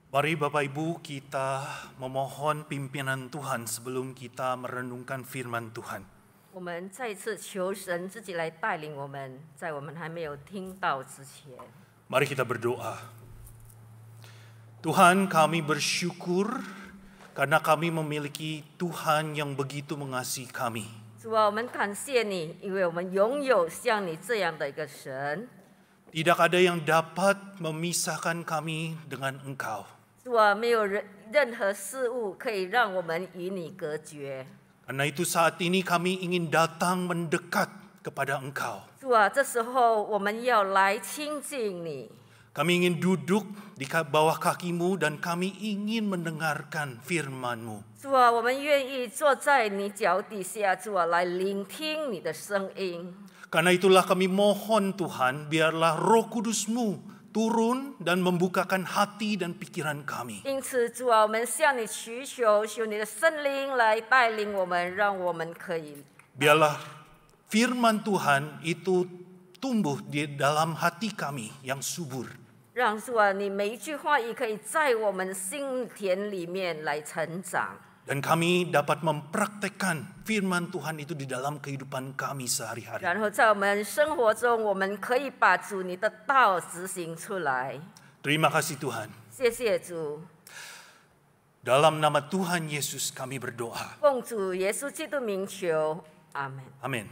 Mari Bapak Ibu kita memohon pimpinan Tuhan sebelum kita merenungkan firman Tuhan. 我们再一次求神自己来带领我们，在我们还没有听到之前。 Mari kita berdoa. Tuhan, kami bersyukur karena kami memiliki Tuhan yang begitu mengasihi kami. 主啊，我们感谢你，因为我们拥有像你这样的一个神。 Tidak ada yang dapat memisahkan kami dengan Engkau. 主啊，没有任何事物可以让我们与你隔绝。 Karena itu saat ini kami ingin datang mendekat kepada Engkau. 主啊，这时候我们要来亲近你。 Kami ingin duduk di bawah kaki-Mu dan kami ingin mendengarkan firman-Mu. 主啊，我们愿意坐在你脚底下，主啊，来聆听你的声音。 Karena itulah kami mohon Tuhan, biarlah Roh Kudus-Mu turun dan membukakan hati dan pikiran kami. 因此，主啊，我们向你祈求，求你的圣灵来带领我们，让我们可以 Biarlah firman Tuhan itu tumbuh di dalam hati kami yang subur. 让主啊，你每一句话语可以在我们心田里面来成长。 Dan kami dapat mempraktekkan firman Tuhan itu di dalam kehidupan kami sehari-hari. 然后在我们生活中，我们可以把主你的道执行出来。 Terima kasih Tuhan. 谢谢主， Dalam nama Tuhan Yesus kami berdoa. 奉主耶稣基督名求，阿门。 Amin.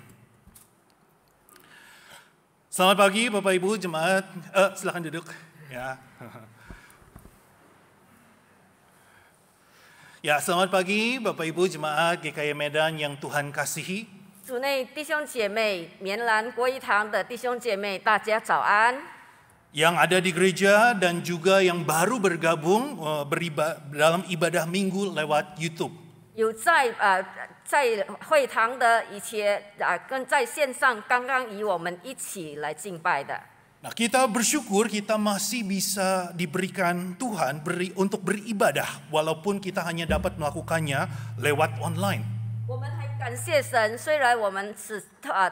Selamat pagi Bapak Ibu jemaat. Silakan duduk. Ya. Ya, selamat pagi Bapak Ibu jemaat GKI Medan yang Tuhan kasihi. 主内弟兄姐妹，棉兰国一堂的弟兄姐妹，大家早安。 Yang ada di gereja dan juga yang baru bergabung dalam ibadah minggu lewat YouTube. 有在会堂的一些跟在线上刚刚与我们一起来敬拜的。 Nah, kita bersyukur kita masih bisa diberikan Tuhan untuk beribadah walaupun kita hanya dapat melakukannya lewat online. 我们还感谢神，虽然我们是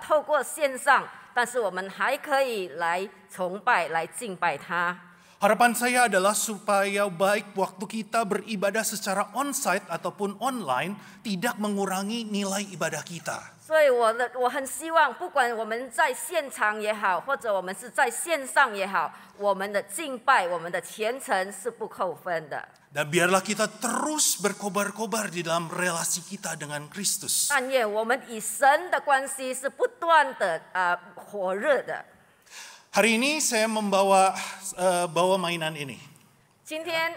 透过线上，但是我们还可以来崇拜、来敬拜他。 Harapan saya adalah supaya baik waktu kita beribadah secara onsite ataupun online tidak mengurangi nilai ibadah kita. 所以我很希望，不管我们在现场也好，或者我们是在线上也好，我们的敬拜、我们的虔诚是不扣分的。 Dan biarlah kita terus berkobar-kobar di dalam relasi kita dengan Kristus. 但愿我们与神的关系是不断的火热的。 Hari ini saya bawa mainan ini. 今天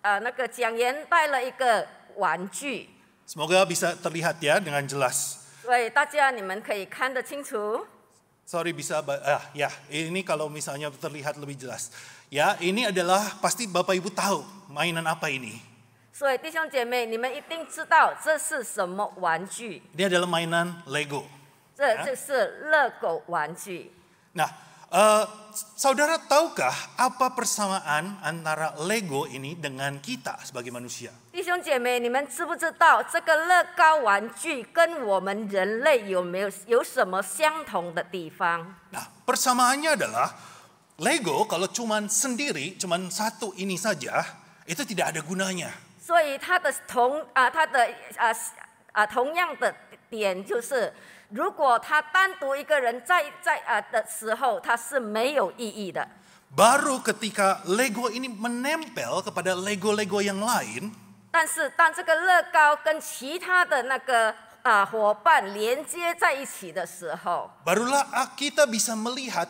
那个讲员带了一个玩具。 Semoga bisa terlihat ya dengan jelas. 所以大家你们可以看得清楚。 Sorry bisa ya ini kalau misalnya terlihat lebih jelas. Ya ini adalah pasti Bapak Ibu tahu mainan apa ini. 所以弟兄姐妹，你们一定知道这是什么玩具。 Ini adalah mainan Lego. 这就是乐狗玩具。 Nah, saudara tahukah apa persamaan antara Lego ini dengan kita sebagai manusia? 弟兄姐妹，你们知不知道这个乐高玩具跟我们人类有什么相同的地方？ Nah, persamaannya adalah Lego kalau cuman sendiri, cuman satu ini saja, itu tidak ada gunanya. 所以它的同样的点就是，如果他单独一个人在的时候，它是没有意义的。 Baru ketika Lego ini menempel kepada Lego-Lego yang lain, 但是当这个乐高跟其他的那个伙伴连接在一起的时候， barulah kita bisa melihat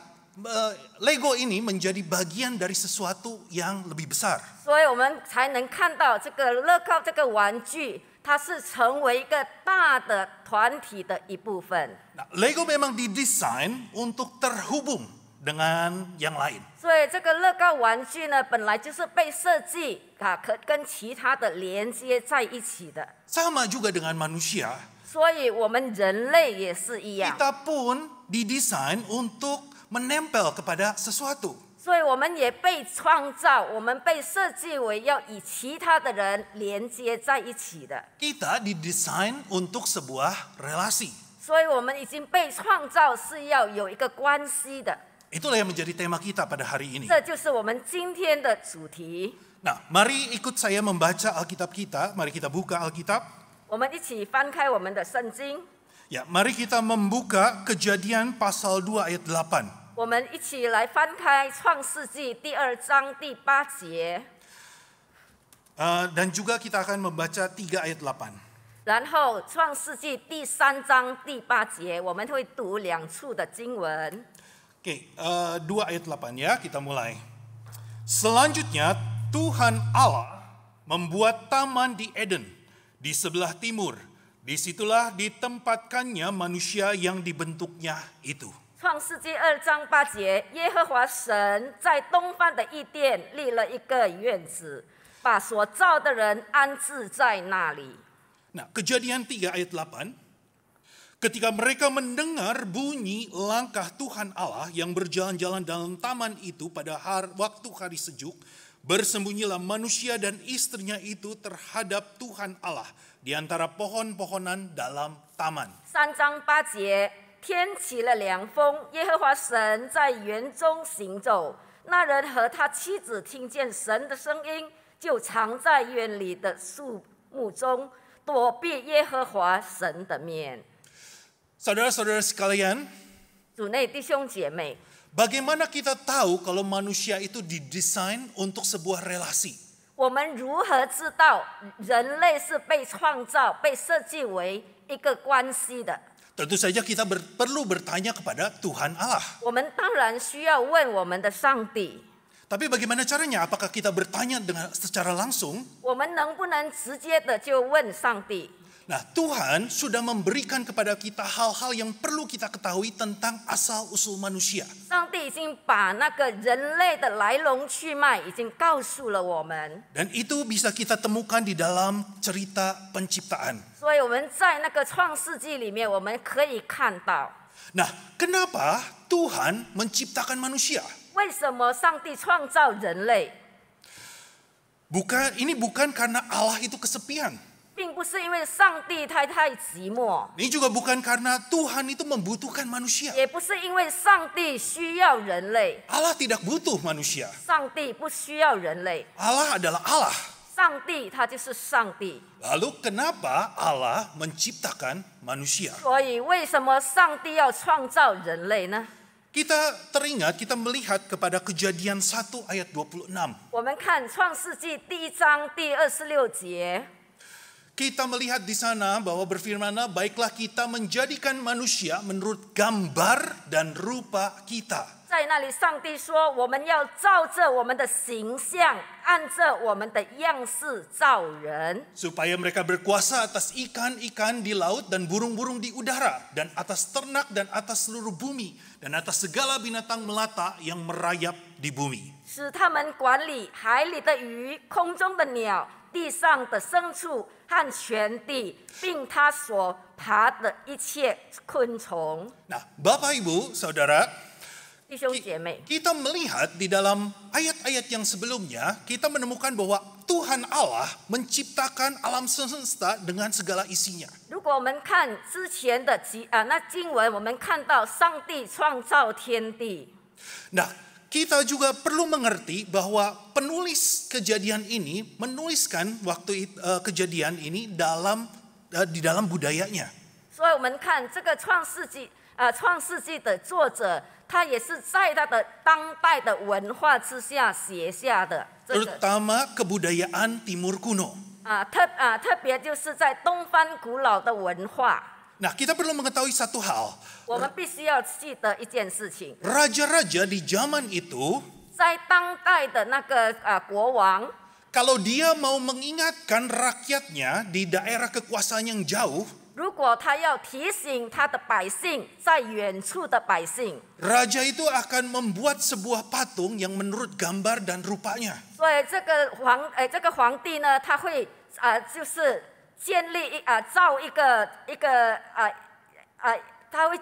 Lego ini menjadi bagian dari sesuatu yang lebih besar. 所以我们才能看到这个乐高这个玩具，它是成为一个大的团体的一部分。 Nah, Lego memang didesain untuk terhubung dengan yang lain. 所以这个乐高玩具呢，本来就是被设计可跟其他的连接在一起的。 Sama juga dengan manusia. 所以我们人类也是一样。 Kita pun didesain untuk menempel kepada sesuatu. 所以我们也被创造，我们被设计为要与其他的人连接在一起的。 Kita didesain untuk sebuah relasi. 所以我们已经被创造是要有一个关系的。Itulah yang menjadi tema kita pada hari ini. 这就是我们今天的主题。 Nah, mari ikut saya membaca Alkitab kita. Mari kita buka Alkitab. 我们一起翻开我们的圣经， Ya, mari kita membuka Kejadian pasal 2 ayat 8. 我们一起来翻开创世纪第2章第8节， Dan juga kita akan membaca 3 ayat 8. 然后创世纪第3章第8节，我们会读2处的经文。 Oke, 2 ayat 8 ya, kita mulai. Selanjutnya Tuhan Allah membuat taman di Eden, di sebelah timur. Disitulah ditempatkannya manusia yang dibentuknya itu. 创世纪2章8节，耶和华神在东方的伊甸立了一个院子，把所造的人安置在那里。 Nah, Kejadian 3 ayat 8. Ketika mereka mendengar bunyi langkah Tuhan Allah yang berjalan-jalan dalam taman itu pada waktu hari sejuk, bersembunyilah manusia dan istrinya itu terhadap Tuhan Allah di antara pohon-pohonan dalam taman. 3章8节，天起了凉风，耶和华神在园中行走。那人和他妻子听见神的声音，就藏在园里的树木中，躲避耶和华神的面。 Saudara-saudara sekalian, 主内弟兄姐妹， bagaimana kita tahu kalau manusia itu didesain untuk sebuah relasi? 我们如何知道人类是被创造、被设计为一个关系的？ Tentu saja kita perlu bertanya kepada Tuhan Allah. 我们当然需要问我们的上帝。 Tapi bagaimana caranya? Apakah kita bertanya secara langsung? 我们能不能直接的就问上帝？ Nah, Tuhan sudah memberikan kepada kita hal-hal yang perlu kita ketahui tentang asal-usul manusia. 上帝已经把那个人类的来龙去脉已经告诉了我们， Dan itu bisa kita temukan di dalam cerita penciptaan. 所以我们在那个创世纪里面，我们可以看到， Nah, kenapa Tuhan menciptakan manusia? 为什么上帝创造人类， Ini bukan karena Allah itu kesepian. 并不是因为上帝太寂寞， Ini juga bukan karena Tuhan itu membutuhkan manusia. 也不是因为上帝需要人类， Allah tidak butuh manusia. 上帝不需要人类， Allah adalah Allah. 上帝他就是上帝。 Lalu kenapa Allah menciptakan manusia? 所以为什么上帝要创造人类呢？ Kita teringat, kita melihat kepada Kejadian 1 ayat 26. 我们看创世纪第1章第26节。 Kita melihat di sana bahwa berfirman, baiklah kita menjadikan manusia menurut gambar dan rupa kita. 在那里，上帝说：“我们要照着我们的形象，按着我们的样式造人， Supaya mereka berkuasa atas ikan-ikan di laut dan burung-burung di udara, dan atas ternak dan atas seluruh bumi, dan atas segala binatang melata yang merayap di bumi. 使他们管理海里的鱼、空中的鸟、地上的牲畜和全地，并他所爬的一切昆虫。” Nah, Bapak Ibu, Saudara, 弟兄姐妹， kita melihat di dalam ayat-ayat yang sebelumnya, kita menemukan bahwa Tuhan Allah menciptakan alam semesta dengan segala isinya. 如果我们看之前的那经文，我们看到上帝创造天地。 Nah, kita juga perlu mengerti bahwa penulis kejadian ini menuliskan kejadian ini di dalam budayanya. 所以我们看这个创世纪的作者，他也是在他的当代的文化之下写下的。Terutama kebudayaan Timur kuno. 特别就是在东方古老的文化。 Nah, kita perlu mengetahui satu hal. 我们必须要记得一件事情， Raja-raja di zaman itu, 在当代的那个国王， kalau dia mau mengingatkan rakyatnya di daerah kekuasaan yang jauh, 如果他要提醒他的百姓，在远处的百姓， raja itu akan membuat sebuah patung yang menurut gambar dan rupanya. 所以这个皇帝呢，他会就是建立造一个他会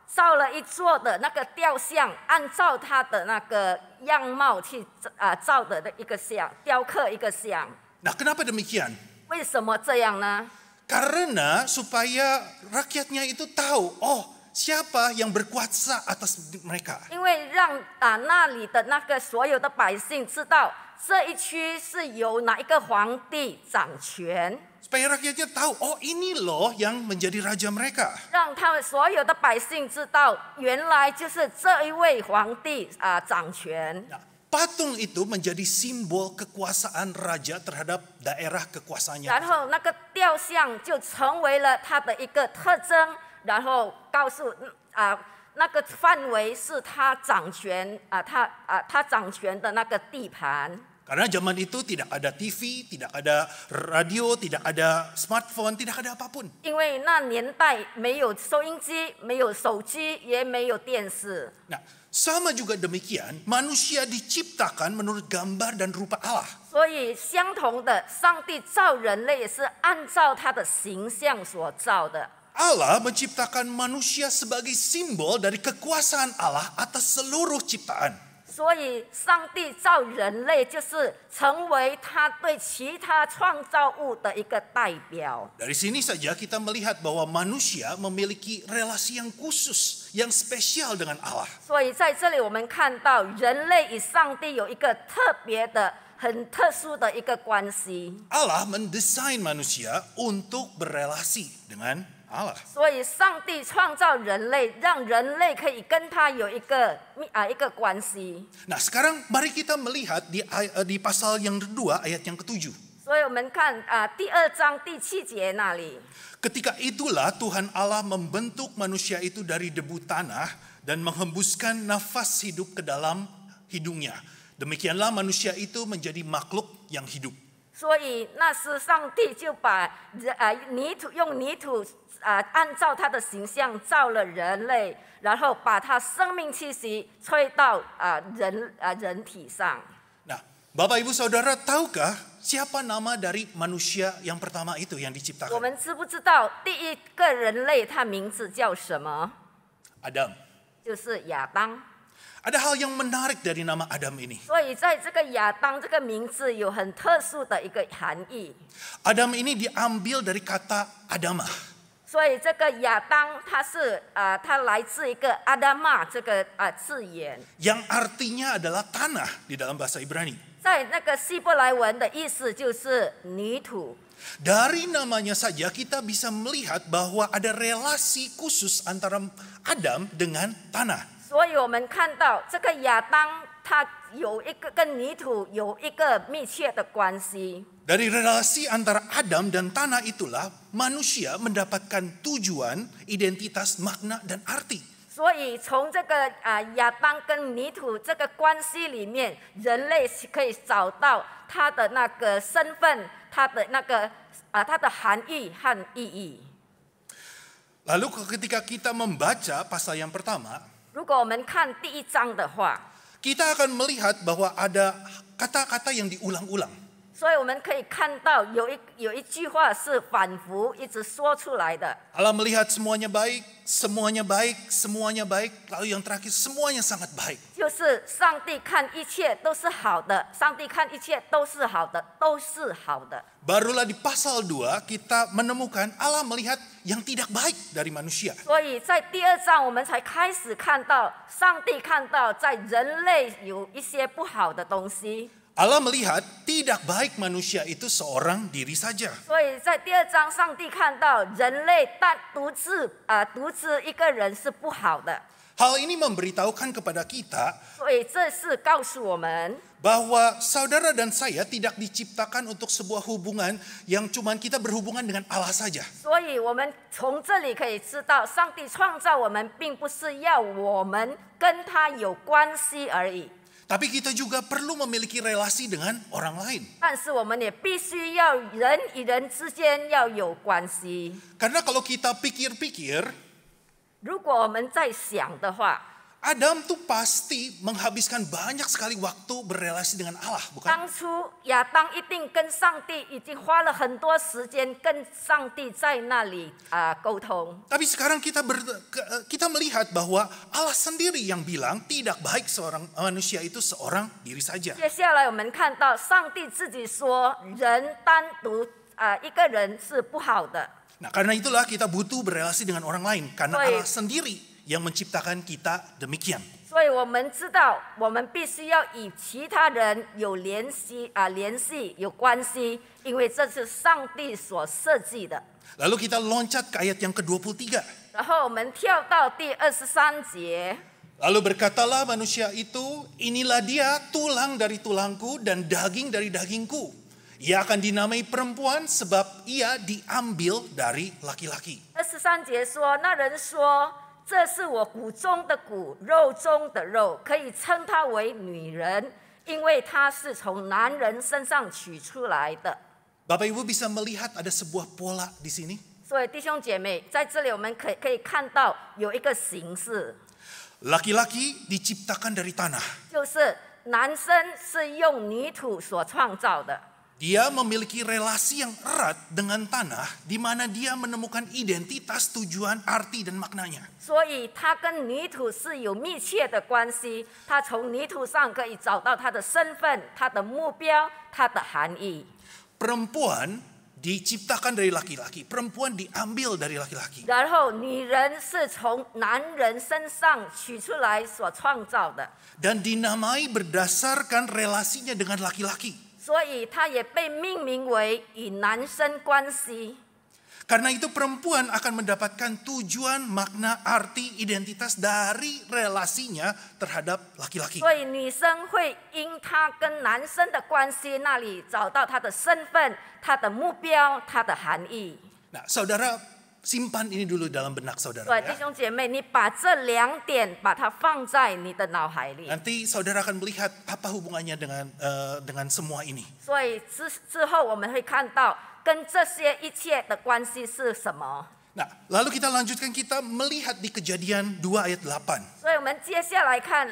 造了一座的那个雕像，按照他的那个样貌去造的一个像，雕刻一个像。 Nah, kenapa demikian? 为什么这样呢？ Karena supaya rakyatnya itu tahu, oh siapa yang berkuasa atas mereka. 因为让那里的那个所有的百姓知道这一区是由哪一个皇帝掌权， Supaya rakyatnya tahu, oh ini loh yang menjadi raja mereka. 让他们所有的百姓知道，原来就是这一位皇帝掌权。 Nah, patung itu menjadi simbol kekuasaan raja terhadap daerah kekuasaannya. 然后那个雕像就成为了他的一个特征，然后告诉那个范围是他掌权他掌权的那个地盘。 Karena zaman itu tidak ada TV, tidak ada radio, tidak ada smartphone, tidak ada apapun. 因为那年代没有收音机，没有手机，也没有电视。 Nah, sama juga demikian, manusia diciptakan menurut gambar dan rupa Allah. 所以相同的，上帝造人类也是按照他的形象所造的。 Allah menciptakan manusia sebagai simbol dari kekuasaan Allah atas seluruh ciptaan. 所以上帝造人类就是成为他对其他创造物的一个代表。 Dari sini saja kita melihat bahwa manusia memiliki relasi yang khusus, yang spesial dengan Allah. 所以在这里我们看到人类与上帝有一个特别的、很特殊的一个关系。 Allah mendesain manusia untuk berelasi dengan Allah. 所以上帝创造人类，让人类可以跟他有一个关系。 Nah, sekarang mari kita melihat di pasal yang kedua ayat yang ketujuh. 所以我们看第2章第7节那里， Ketika itulah Tuhan Allah membentuk manusia itu dari debu tanah dan menghembuskan nafas hidup ke dalam hidungnya. Demikianlah manusia itu menjadi makhluk yang hidup. 所以那时上帝就把用泥土按照他的形象造了人类，然后把他生命气息吹到人体上。 Nah, Bapak Ibu Saudara, tahukah siapa nama dari manusia yang pertama itu yang 我 diciptakan? 们知不知道第一个人类他名字叫什么？ Adam. 就是亚当。 Ada hal yang menarik dari nama Adam ini. 所以在这个亚当这个名字有很特殊的一个含义。 Adam ini diambil dari kata Adamah. 所以这个亚当它来自一个阿达玛这个字眼， Yang artinya adalah tanah di dalam bahasa Ibrani. 在那个希伯来文的意思就是泥土。 Dari namanya saja kita bisa melihat bahwa ada relasi khusus antara Adam dengan tanah. 所以我们看到这个亚当，他有一个跟泥土有一个密切的关系。 Dari relasi antara Adam dan tanah itulah manusia mendapatkan tujuan, identitas, makna, dan arti. 所以从这个亚当跟泥土这个关系里面，人类可以找到他的那个身份，他的那个他的含义和意义。 Lalu ketika kita membaca pasal yang pertama, 如果我们看第1章的话， kita akan melihat bahwa ada kata-kata yang diulang-ulang. 所以我们可以看到有一句话是反复一直说出来的。 Allah melihat semuanya baik, semuanya baik, semuanya baik. Lalu yang terakhir semuanya sangat baik. 就是上帝看一切都是好的，上帝看一切都是好的，都是好的。 Barulah di pasal 2 kita menemukan Allah melihat yang tidak baik dari manusia. 所以在第2章我们才开始看到，上帝看到在人类有一些不好的东西。 Allah melihat tidak baik manusia itu seorang diri saja. 所以在第2章，上帝看到人类独自一个人是不好的， Hal ini memberitahukan kepada kita 所以这是告诉我们， bahwa saudara dan saya tidak diciptakan untuk sebuah hubungan yang cuman kita berhubungan dengan Allah saja. 所以我们从这里可以知道，上帝创造我们，并不是要我们跟他有关系而已。 Tapi kita juga perlu memiliki relasi dengan orang lain. 但是我们也必须要人与人之间要有关系。 Karena kalau kita pikir-pikir, 如果我们在想的话， Adam tuh pasti menghabiskan banyak sekali waktu berelasi dengan Allah, bukan? 当初亚当一定跟上帝已经花了很多时间跟上帝在那里沟通。 Tapi sekarang kita melihat bahwa Allah sendiri yang bilang tidak baik seorang manusia itu seorang diri saja. 接下来我们看到上帝自己说，人单独一个人是不好的。Nah, karena itulah kita butuh berelasi dengan orang lain karena Baik. Allah sendiri yang menciptakan kita demikian. 所以我们知道，我们必须要与其他人有联系有关系，因为这是上帝所设计的。 Lalu kita loncat ke ayat yang ke-23. 然后我们跳到第23节， Lalu berkatalah manusia itu, inilah dia tulang dari tulangku dan daging dari dagingku. Ia akan dinamai perempuan sebab ia diambil dari laki-laki. 23节说，那人说：“这是我骨中的骨，肉中的肉，可以称她为女人，因为她是从男人身上取出来的。” Bapak Ibu bisa melihat ada sebuah pola di sini. 所以弟兄姐妹，在这里我们可以看到有一个形式， Laki-laki diciptakan dari tanah. 就是男生是用泥土所创造的。 Dia memiliki relasi yang erat dengan tanah di mana dia menemukan identitas, tujuan, arti, dan maknanya. 所以他跟泥土是有密切的关系，他从泥土上可以找到他的身份、他的目标、他的含义。 Perempuan diciptakan dari laki-laki, perempuan diambil dari laki-laki. 然后女人是从男人身上取出来所创造的， Dan dinamai berdasarkan relasinya dengan laki-laki. 所以她也被命名为与男生关系。 Karena itu perempuan akan mendapatkan tujuan, makna, arti, identitas dari relasinya terhadap laki-laki. 所以女生会因她跟男生的关系那里找到她的身份、她的目标、她的含义。 Nah, saudara simpan ini dulu dalam benak 所 saudara 以弟 ya. 兄姐妹，你把这两点把它放在你的脑海里。 Nanti saudara akan melihat apa hubungannya dengan semua ini. 所以之后我们会看到跟这些一切的关系是什么。 Nah, lalu kita lanjutkan, kita melihat di Kejadian 2 ayat 8. 所以我们接下来看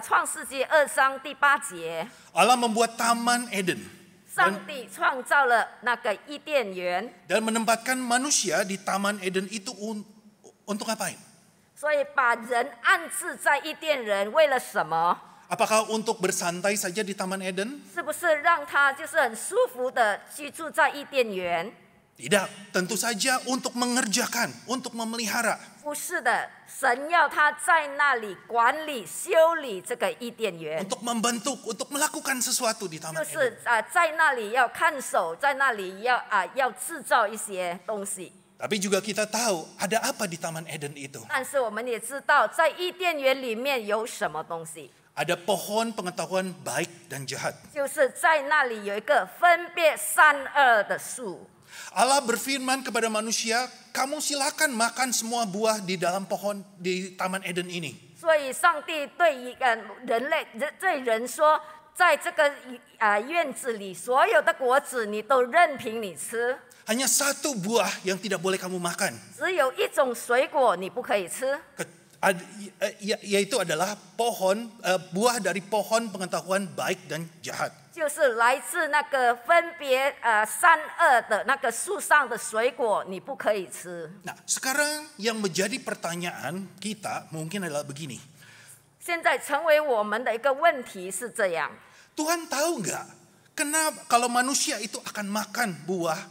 创世纪2章第8节， Allah membuat Taman Eden 上帝创造了那个伊甸园， dan menempatkan manusia di Taman Eden itu untuk ngapain? 所以把人安置在伊甸园，为了什么？ Apakah untuk bersantai saja di Taman Eden? 是不是让他就是很舒服的居住在伊甸园？ Tidak, tentu saja untuk mengerjakan, untuk memelihara. 不是的，神要他在那里管理、修理这个伊甸园， Untuk membentuk, untuk melakukan sesuatu di 就 Taman 是 Eden. 在那里要看守，在那里要制造一些东西。 Tapi juga kita tahu ada apa di Taman Eden itu. 但是我们也知道，在伊甸园里面有什么东西， Ada pohon pengetahuan baik dan jahat. 就是在那里有一个分别善恶的树。 Allah berfirman kepada manusia, kamu silakan makan semua buah di dalam pohon di Taman Eden ini. 所以上帝对人说，在这个院子里，所有的果子你都任凭你吃， Hanya satu buah yang tidak boleh kamu makan, 只有一种水果你不可以吃， yaitu adalah buah dari pohon pengetahuan baik dan jahat. 就是来自那个分别善恶的那个树上的水果，你不可以吃。 Nah, sekarang yang menjadi pertanyaan kita mungkin adalah begini. 现在成为我们的一个问题是这样： Tuhan tahu nggak kenapa kalau manusia itu akan makan buah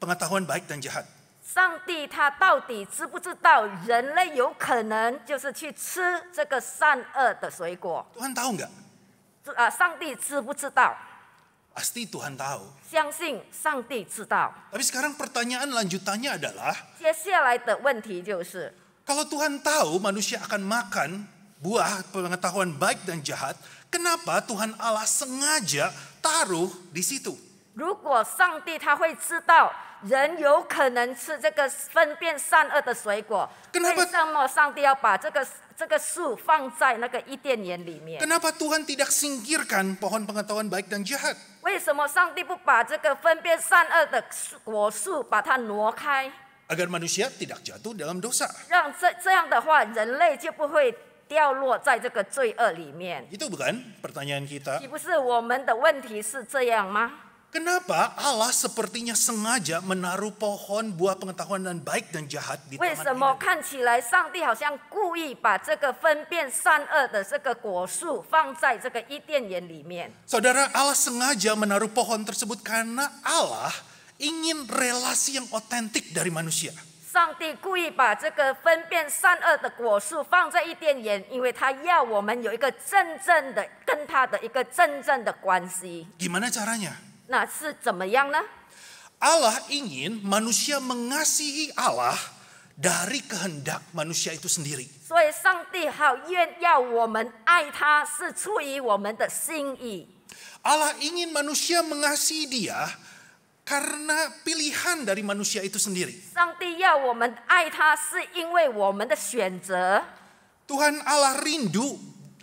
pengetahuan baik dan jahat? 上帝他到底知不知道人类有可能就是去吃这个善恶的水果？ Tuhan tahu nggak? 上帝知不知道？ Pasti Tuhan tahu. 相信上帝知道。 Tapi sekarang pertanyaan lanjutannya adalah, 接下来的问题就是， kalau Tuhan tahu manusia akan makan buah pengetahuan baik dan jahat, kenapa Tuhan Allah sengaja taruh di situ? 如果上帝他会知道人有可能吃这个分辨善恶的水果， Kenapa- 为什么上帝要把这个树放在那个伊甸园里面？ Kenapa Tuhan tidak singkirkan pohon pengetahuan baik dan jahat? 为什么上帝不把这个分辨善恶的果树把它挪开， Agar manusia tidak jatuh dalam dosa. 让这样的话，人类就不会掉落在这个罪恶里面？ Itu bukan pertanyaan kita. 岂不是我们的问题是这样吗？ Kenapa Allah sepertinya sengaja menaruh pohon buah pengetahuan dan baik dan jahat di 为 Taman 什么 Eden? 看起来上帝好像故意把这个分辨善恶的这个果树放在这个伊甸园里面？ Saudara, Allah sengaja menaruh pohon tersebut karena Allah ingin relasi yang otentik dari manusia. 上帝故意把这个分辨善恶的果树放在伊甸园，因为他要我们有一个真正的跟他的一个真正的关系。 Gimana caranya? 那是怎么样呢？ Allah ingin manusia mengasihi Allah dari kehendak manusia itu sendiri. 所以上帝好要我们爱他，是出于我们的心意。 Allah ingin manusia mengasihi Dia karena pilihan dari manusia itu sendiri. 上帝要我们爱他，是因为我们的选择。 Tuhan Allah rindu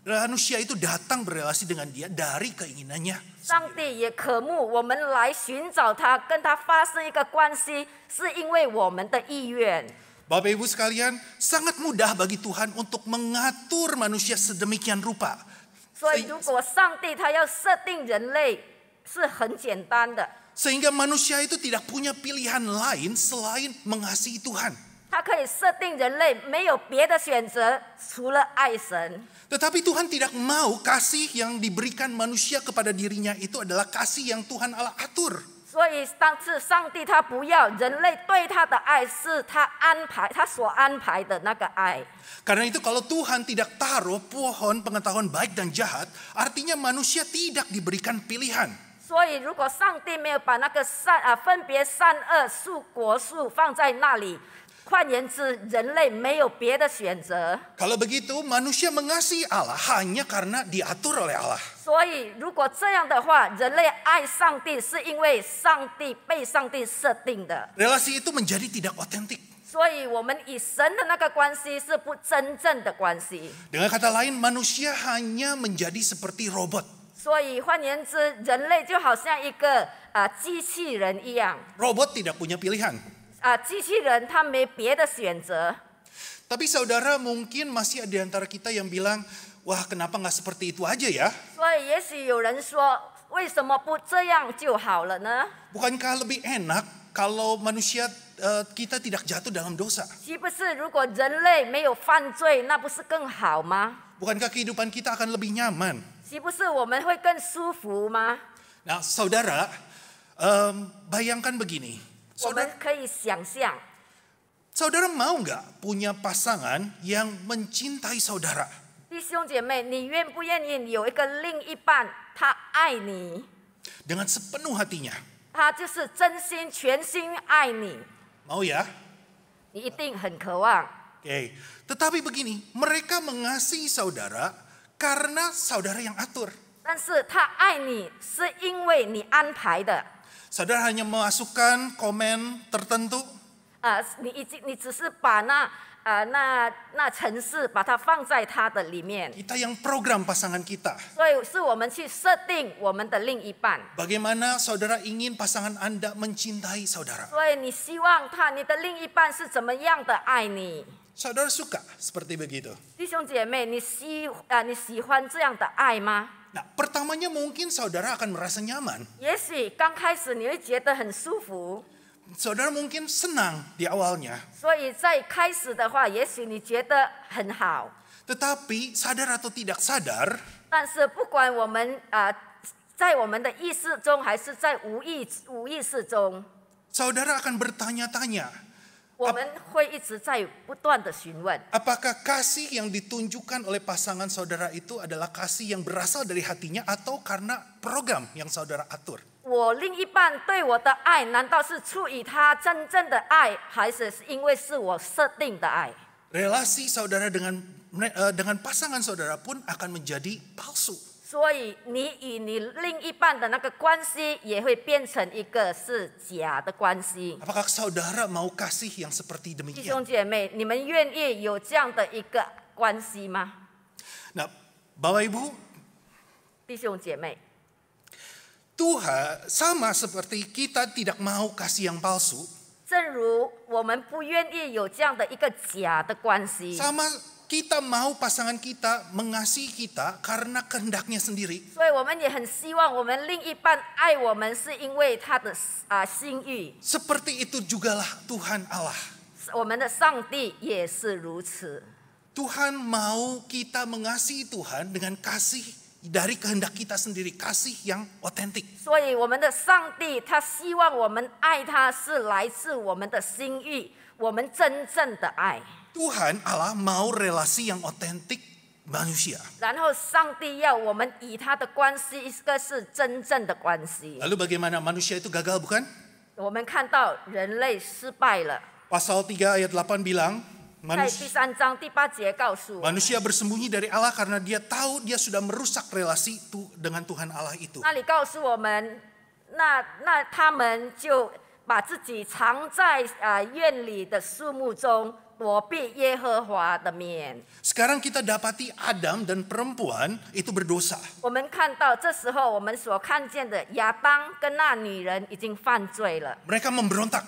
manusia itu datang berrelasi dengan Dia dari keinginannya. 上帝也渴慕我们来寻找他，跟他发生一个关系，是因为我们的意愿。 Bapak Ibu sekalian, sangat mudah bagi Tuhan untuk mengatur manusia sedemikian rupa. 所以，如果上帝他要设定人类，是很简单的。 Sehingga manusia itu tidak punya pilihan lain selain mengasihi Tuhan. 他可以设定人类没有别的选择，除了爱神。 Tetapi Tuhan tidak mau kasih yang diberikan manusia kepada dirinya itu adalah kasih yang Tuhan Allah atur. 所以，当次上帝他不要人类对他的爱，是他安排他所安排的那个爱。 Karena itu kalau Tuhan tidak taruh pohon pengetahuan baik dan jahat, artinya manusia tidak diberikan pilihan. 所以，如果上帝没有把那个分别善恶果树放在那里，换言之，人类没有别的选择。 Kalau begitu, manusia mengasihi Allah hanya karena diatur oleh Allah. 所以，如果这样的话，人类爱上帝是因为上帝被上帝设定的。 Relasi itu menjadi tidak otentik. 所以，我们与神的那个关系是不真正的关系。 Dengan kata lain, manusia hanya menjadi seperti robot. 所以，换言之，人类就好像一个机器人一样。 Robot tidak punya pilihan. 机器人它没别的选择。 Tapi saudara mungkin masih ada di antara kita yang bilang, wah kenapa nggak seperti itu aja ya? 所以，也许有人说，为什么不这样就好了呢？ Bukankah lebih enak kalau manusia kita tidak jatuh dalam dosa? 岂不是如果人类没有犯罪，那不是更好吗？ Bukankah kehidupan kita akan lebih nyaman? 岂不是我们会更舒服吗？ Nah saudara, bayangkan begini. 我们可以想象， Saudara mau nggak punya pasangan yang mencintai saudara? 弟兄姐妹，你愿不愿意有一个另一半，他爱你， Dengan sepenuh hatinya. 他就是真心全心爱你， Mau ya? 你一定很渴望。 Oke. Tetapi begini, mereka mengasihi saudara karena saudara yang atur. 但是他爱你，是因为你安排的。 Saudara hanya memasukkan komen tertentu. 你只是把那程式把它放在它的里面， Kita yang program pasangan kita. 所以是我们去设定我们的另一半。 Bagaimana saudara ingin pasangan Anda mencintai saudara? 所以你希望你的另一半是怎么样的爱你？ Saudara suka seperti begitu. 弟兄姐妹，你喜欢这样的爱吗？ Nah, pertamanya mungkin saudara akan merasa nyaman. 也许刚开始你会觉得很舒服， Saudara mungkin senang di awalnya. 所以在开始的话，也许你觉得很好。 Tetapi sadar atau tidak sadar, 但是不管我们在我们的意识中，还是在无意识中， saudara akan bertanya-tanya, 我们会一直在不断的询问。 apakah kasih yang ditunjukkan oleh pasangan saudara itu adalah kasih yang berasal dari hatinya atau karena program yang saudara atur? 我另一半对我的爱，难道是出于他真正的爱，还是因为是我设定的爱？ Relasi saudara dengan pasangan saudara pun akan menjadi palsu. 所以你与你另一半的那个关系，也会变成一个是假的关系。 Apakah saudara mau kasih yang seperti 弟兄 demikian? 姐妹，你们愿意有这样的一个关系吗？ Nah, Bapak Ibu, 弟兄姐妹， Tuhan sama seperti kita tidak mau kasih yang palsu, 正如我们不愿意有这样的一个假的关系， sama kita mau pasangan kita mengasihi kita karena kehendaknya sendiri. 所以我们也很希望我们另一半爱我们，是因为他的心意。 Seperti itu jugalah Tuhan Allah. 我们的上帝也是如此。 Tuhan mau kita mengasihi Tuhan dengan kasih dari kehendak kita sendiri, kasih yang otentik. 所以我们的上帝他希望我们爱他是来自我们的心意，我们真正的爱。 Tuhan Allah mau relasi yang otentik manusia. 然后上帝要我们与他的关系，一个是真正的关系。 Lalu bagaimana manusia itu gagal, bukan? 我们看到人类失败了， Pasal 3 ayat 8 bilang, 在第3章第8节告诉我们， manusia bersembunyi dari Allah karena dia tahu dia sudah merusak relasi dengan Tuhan Allah itu. 那里告诉我们，那他们就把自己藏在院里的树木中，躲避耶和华的面。 Sekarang kita dapati Adam dan perempuan itu berdosa. 我们看到这时候我们所看见的亚当跟那女人已经犯罪了， Mereka memberontak.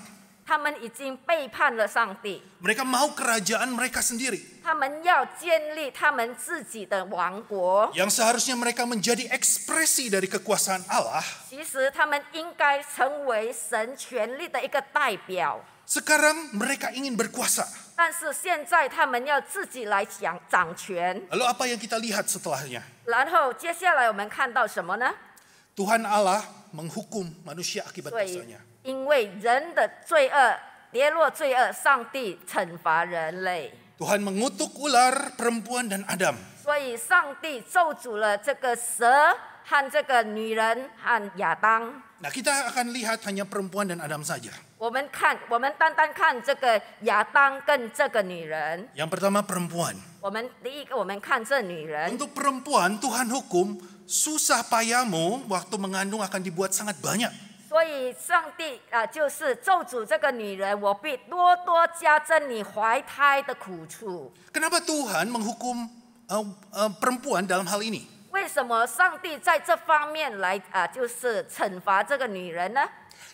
他们已经背叛了上帝， Mereka mau kerajaan mereka sendiri. 他们要建立他们自己的王国。 Yang seharusnya mereka menjadi ekspresi dari kekuasaan Allah. 其实他们应该成为神权力的一个代表， Sekarang mereka ingin berkuasa. 但是现在他们要自己来掌权。 Lalu apa yang kita lihat setelahnya? 然后接下来我们看到什么呢？ Tuhan Allah menghukum manusia akibat 所以 dosanya. 因为人的罪恶跌落罪恶，上帝惩罚人类， Tuhan mengutuk ular, perempuan, dan Adam. 所以上帝咒诅了这个蛇和这个女人和亚当。 Nah, kita akan lihat hanya perempuan dan Adam saja. 我们单单看这个亚当跟这个女人。 Yang pertama perempuan. 第一个，我们看这女人。 Untuk perempuan, Tuhan hukum susah payahmu waktu mengandung akan dibuat sangat banyak. 所以上帝就是咒诅这个女人，我必多多加增你怀胎的苦处。 Kenapa Tuhan menghukum perempuan dalam hal ini? 为什么上帝在这方面来就是惩罚这个女人呢？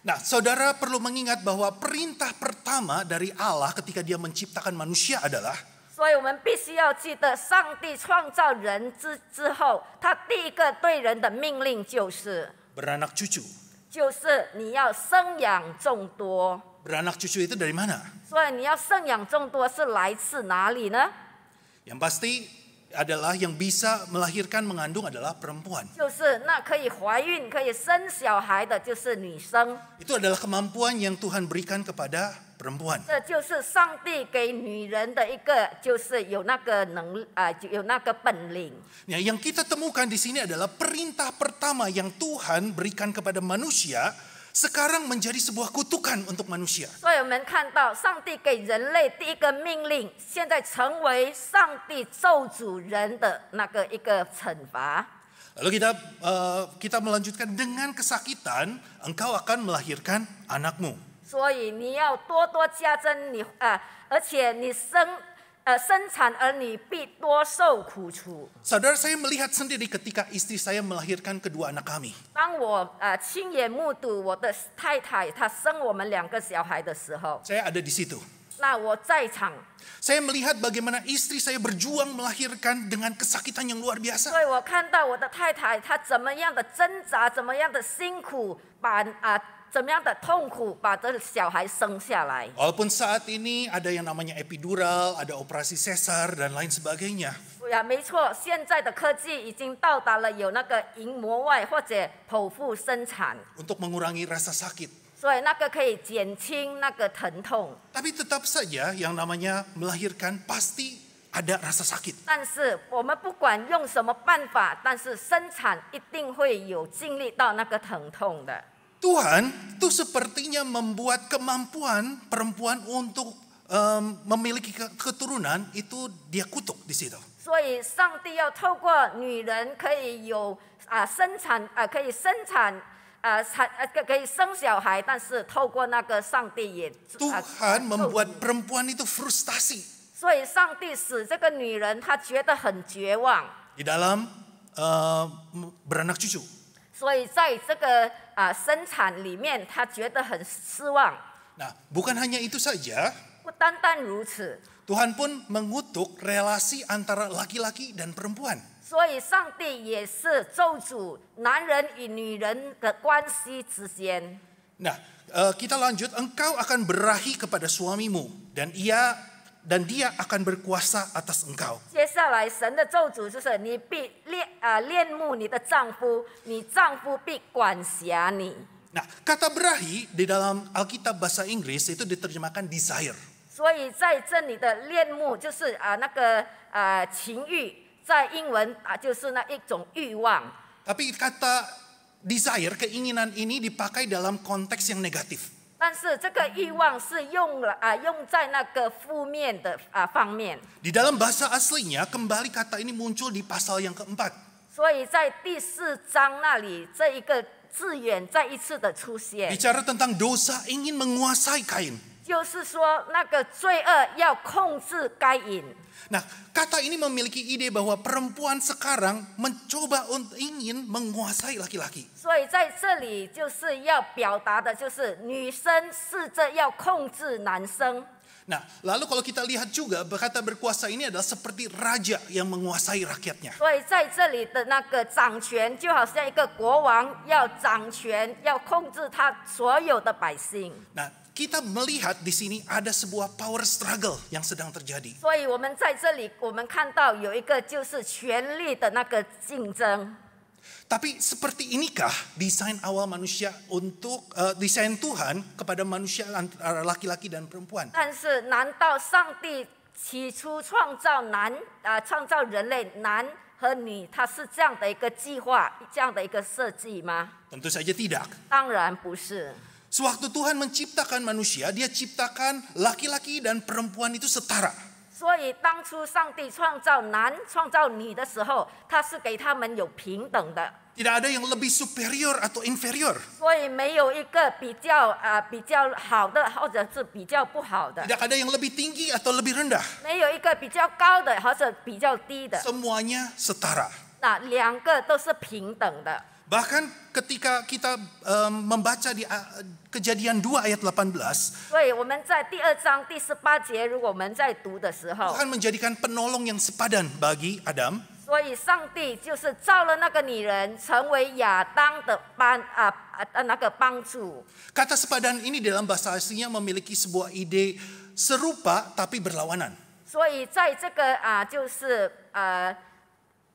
Nah, saudara perlu mengingat bahwa perintah pertama dari Allah ketika dia menciptakan manusia adalah 所以我们必须要记得，上帝创造人之后，他第一个对人的命令就是 beranak cucu. 就是你要生养众多。 Beranak cucu itu dari mana? 所以你要生养众多是来自哪里呢？ Yang pasti adalah yang bisa melahirkan mengandung adalah perempuan. 就是那可以怀孕、可以生小孩的，就是女生。 Itu adalah kemampuan yang Tuhan berikan kepada perempuan. 这就是上帝给女人的一个，就是有那个有那个本领。 Nah, yang kita temukan di sini adalah perintah pertama yang Tuhan berikan kepada manusia sekarang menjadi sebuah kutukan untuk manusia. 所以我们看到，上帝给人类第一个命令，现在成为上帝咒诅人的那个一个惩罚。 Lalu kita melanjutkan dengan kesakitan, engkau akan melahirkan anakmu. 所以你要多多加增你而且你生产儿女必多受苦楚。 Saudara, saya melihat sendiri ketika istri saya melahirkan kedua anak kami. 当我亲眼目睹我的太太她生我们2个小孩的时候， Saya ada di situ. 那我在场， Saya melihat bagaimana istri saya berjuang melahirkan dengan kesakitan yang luar biasa. 所以我看到我的太太她怎么样的挣扎，怎么样的辛苦，怎么样的痛苦把这小孩生下来。 Walaupun saat ini ada yang namanya epidural, ada operasi sesar dan lain sebagainya. 没错，现在的科技已经到达了有那个营膜外或者剖腹生产， Untuk mengurangi rasa sakit. 所以那个可以减轻那个疼痛。 Tapi tetap saja yang namanya melahirkan pasti ada rasa sakit. 但是我们不管用什么办法，但是生产一定会有经历到那个疼痛的。 Tuhan itu sepertinya membuat kemampuan perempuan untuk memiliki keturunan itu dia kutuk di situ. 所以上帝要透过女人可以有生产可以生产可以生小孩，但是透过那个上帝也 Tuhan membuat perempuan itu frustasi 所以上帝使这个女人她觉得很绝望， di dalam beranak cucu. 所以在这个生产里面，她觉得很失望。 Nah, bukan hanya itu saja, 不单单如此， Tuhan pun mengutuk relasi antara laki-laki dan perempuan. 所以上帝也是咒诅男人与女人的关系之间。 Nah, kita lanjut, engkau akan berahi kepada suamimu dan dia akan berkuasa atas engkau. 接下来神的咒诅就是你必恋慕你的丈夫，你丈夫必管辖你。 Nah, kata berahi di dalam Alkitab bahasa Inggris itu diterjemahkan desire. 所以在这里的恋慕就是那个情欲，在英文就是那一种欲望。 Tapi kata desire, keinginan ini dipakai dalam konteks yang negatif. 但是这个欲望是用在那个负面的方面。 Di dalam bahasa aslinya, kembali kata ini muncul di pasal yang keempat. 所以在第4章那里，这一个字眼再一次的出现， Bicara tentang dosa ingin menguasai Kain. 就是说那个罪恶要控制该隐。 Nah, kata ini memiliki ide bahwa perempuan sekarang mencoba ingin menguasai laki-laki. 所以在这里就是要表达的，就是女生试着要控制男生。 Nah, lalu kalau kita lihat juga kata berkuasa ini adalah seperti raja yang menguasai rakyatnya. 所以在这里的那个掌权，就好像一个国王要掌权，要控制他所有的百姓。 Nah, kita melihat di sini ada sebuah power struggle yang sedang terjadi. 所以我们在这里，我们看到有一个就是权力的那个竞争。 Tapi seperti inikah desain awal manusia untuk desain Tuhan kepada manusia antara laki-laki dan perempuan? 但是，难道上帝起初创造人类男和女，他是这样的一个计划，这样的一个设计吗？ Tentu saja tidak. 当然不是。 Sewaktu Tuhan menciptakan manusia, Dia ciptakan laki-laki dan perempuan itu setara. 所以当初上帝创造男、创造女的时候，他是给他们有平等的。 Tidak ada yang lebih superior atau inferior. 所以没有一个比较好的，或者是比较不好的， Tidak ada yang lebih tinggi atau lebih rendah. 没有一个比较高的或者比较低的， Semuanya setara. 那两个都是平等的。 Bahkan ketika kita membaca di Kejadian 2 ayat 18, 所以我们在第2章第18节，如果我们在读的时候， Tuhan menjadikan penolong yang sepadan bagi Adam. 所以上帝就是造了那个女人，成为亚当的那个帮助。 Kata sepadan ini dalam bahasa aslinya memiliki sebuah ide serupa tapi berlawanan. 所以在这个就是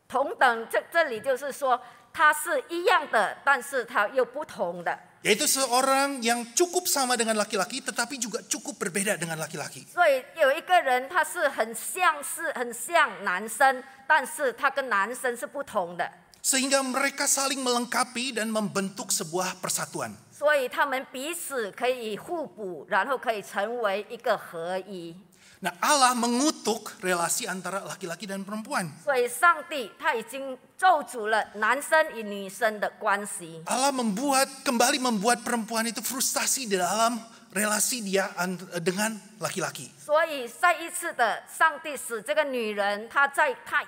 同等，这里就是说它是一样的，但是它又不同的。 Yaitu seorang yang cukup sama dengan laki-laki tetapi juga cukup berbeda dengan laki-laki. 所以有一个人他是很像男生，但是他跟男生是不同的。 Sehingga mereka saling melengkapi dan membentuk sebuah persatuan. 所以他们彼此可以互补，然后可以成为一个合一。 Nah, Allah mengutuk relasi antara laki-laki dan perempuan. 所以上帝他已经咒诅了男生与女生的关系。 Allah kembali membuat perempuan itu frustasi di dalam relasi dia dengan laki-laki. 所以再一次的，上帝使这个女人，她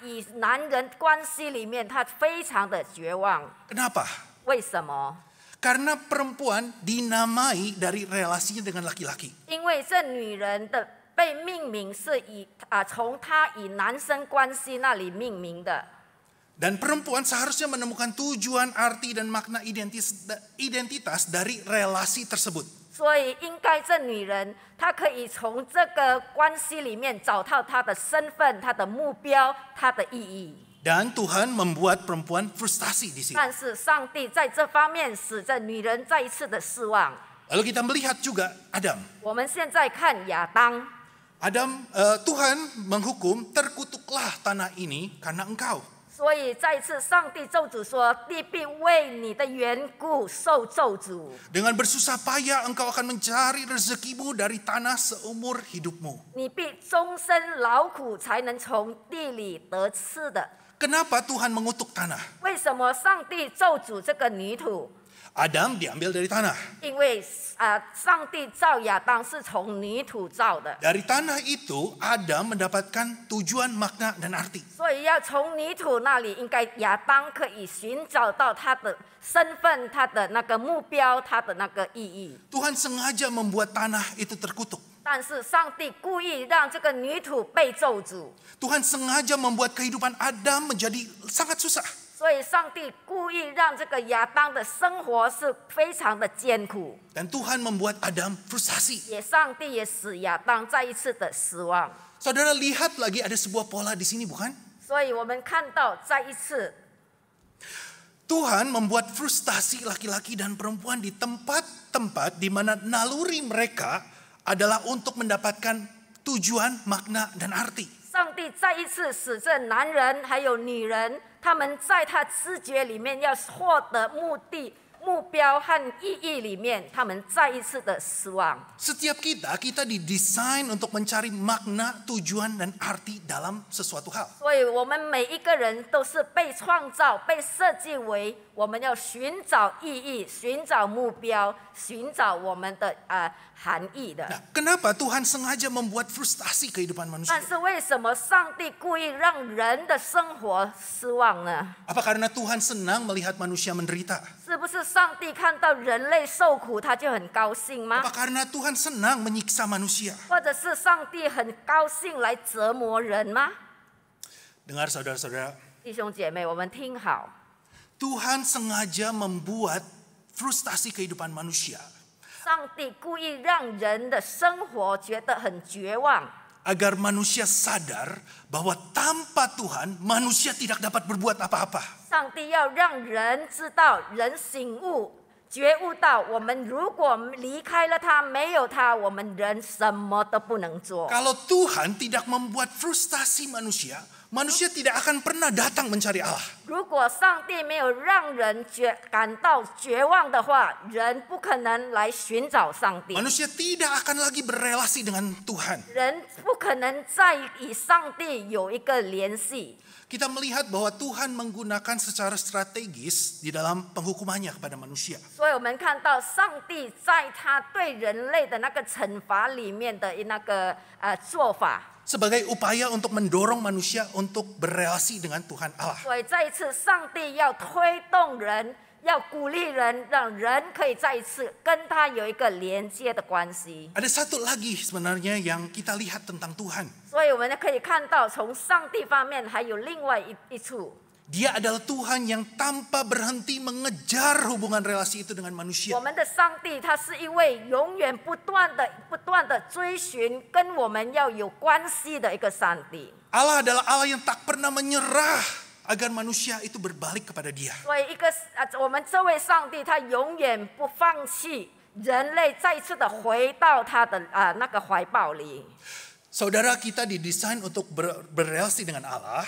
与男人关系里面，她非常的绝望。 Kenapa? 为什么？ Karena perempuan dinamai dari relasinya dengan laki-laki. 因为这女人的被命名是从她与男生关系那里命名的。 Dan perempuan seharusnya menemukan tujuan, arti, dan makna identitas dari relasi tersebut. 所以应该这女人，她可以从这个关系里面找到她的身份、她的目标、她的意义。 Dan Tuhan membuat perempuan frustasi di sini. 但是上帝在这方面使这女人再一次的失望。 Lalu kita melihat juga Adam. 我们现在看亚当。 Tuhan menghukum, terkutuklah tanah ini karena engkau. 所以再一次，上帝咒诅说：“地必为你的缘故受咒诅。 Dengan bersusah payah engkau akan mencari rezekimu dari tanah seumur hidupmu. 你必终身劳苦，才能从地里得吃的。” Kenapa Tuhan mengutuk tanah? 为什么上帝咒诅这个泥土？ Adam diambil dari tanah. 因为上帝造亚当是从泥土造的， Dari tanah itu Adam mendapatkan tujuan, makna, dan arti. 所以要从泥土那里，应该亚当可以寻找到他的身份、他的那个目标、他的那个意义。 Tuhan sengaja membuat tanah itu terkutuk. 但是上帝故意让这个泥土被咒诅， Tuhan sengaja membuat kehidupan Adam menjadi sangat susah. 所以上帝故意让这个亚当的生活是非常的艰苦， Dan Tuhan membuat Adam frustasi. 上帝也使亚当再一次的失望。 Saudara lihat lagi ada sebuah pola di sini bukan? 所以我们看到再一次， Tuhan membuat frustasi laki-laki dan perempuan di tempat-tempat di mana naluri mereka adalah untuk mendapatkan tujuan, makna, dan arti. 上帝再一次使这男人还有女人，他们在他知觉里面要获得目的、目标和意义里面，他们再一次的失望。 Setiap kita didesain untuk mencari makna, tujuan, dan arti dalam sesuatu hal. 所以，我们每一个人都是被创造、被设计为我们要寻找意义、寻找目标、寻找我们的含义的。 Nah, kenapa Tuhan sengaja membuat frustasi kehidupan 但 manusia? 是，为什么上帝故意让人的生活失望呢？ Apa karena Tuhan senang melihat manusia menderita? 是不是上帝看到人类受苦，他就很高兴吗？ Apa karena Tuhan senang menyiksa manusia? 或者是上帝很高兴来折磨人吗？ Dengar saudara-saudara, 弟兄姐妹，我们听好， Tuhan sengaja membuat frustasi kehidupan manusia 上帝故意让人的生活觉得很绝望， agar manusia sadar bahwa tanpa Tuhan manusia tidak dapat berbuat apa-apa. 上帝要让人知道，人醒悟、觉悟到，我们如果离开了他，没有他，我们人什么都不能做。 Kalau Tuhan tidak membuat frustasi manusia, manusia tidak akan pernah datang mencari Allah. 如果上帝没有让人感到绝望的话，人不可能来寻找上帝， Manusia tidak akan lagi berelasi dengan Tuhan. 人不可能再与上帝有一个联系。 Kita melihat bahwa Tuhan menggunakan secara strategis di dalam penghukumannya kepada manusia. 所以我们看到上帝在他对人类的那个惩罚里面的那个做法。 Sebagai upaya untuk mendorong manusia untuk berelasi dengan Tuhan Allah. 所以再一次，上帝要推动人，要鼓励人，让人可以再一次跟他有一个连接的关系。 Ada satu lagi sebenarnya yang kita lihat tentang Tuhan. 所以我们可以看到，从上帝方面还有另外一处。 Dia adalah Tuhan yang tanpa berhenti mengejar hubungan relasi itu dengan 我 manusia. 们的上帝，他是一位永远不断的追寻跟我们要有关系的一个上帝。 Allah adalah Allah yang tak pernah menyerah agar manusia itu berbalik kepada Dia. 所以我们这位上帝，他永远不放弃人类再一次的回到他的那个怀抱里。 Saudara, kita didesain untuk berelasi dengan Allah.